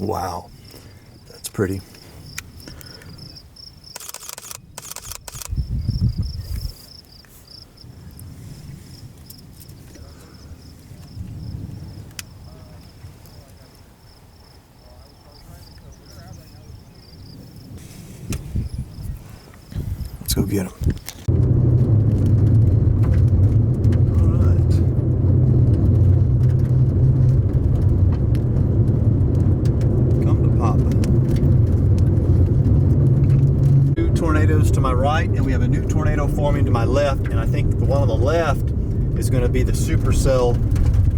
Wow, that's pretty. Let's go get him. Tornadoes to my right, and we have a new tornado forming to my left, and I think the one on the left is going to be the supercell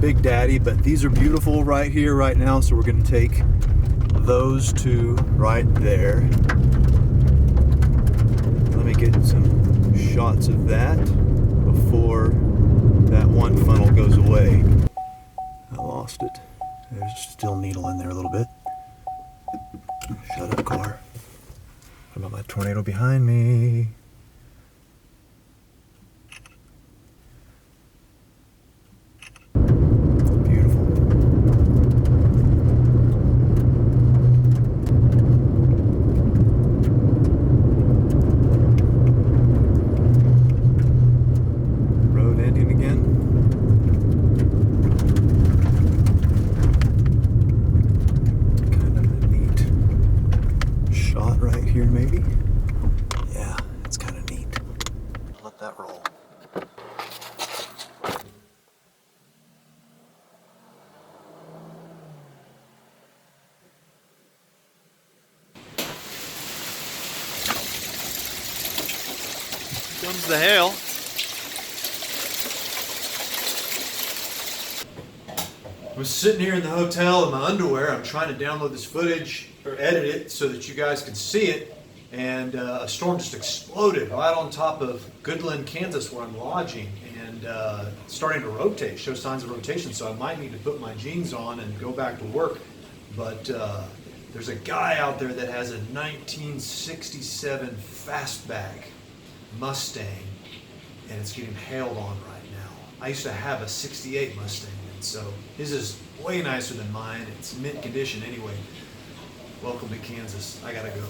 Big Daddy, but these are beautiful right here right now, so we're going to take those two right there. Let me get some shots of that before that one funnel goes away. I lost it. There's still needle in there a little bit. Shut up, car. What about my tornado behind me? Beautiful. Road ending again. Kind of a neat shot right here, maybe. Yeah, it's kind of neat. Let that roll. Here comes the hail. I was sitting here in the hotel in my underwear. I'm trying to download this footage or edit it so that you guys can see it. And a storm just exploded right on top of Goodland, Kansas, where I'm lodging, and starting to rotate, show signs of rotation. So I might need to put my jeans on and go back to work. But there's a guy out there that has a 1967 Fastback Mustang, and it's getting hailed on right now. I used to have a 68 Mustang, and so his is way nicer than mine. It's mint condition anyway. Welcome to Kansas. I gotta go.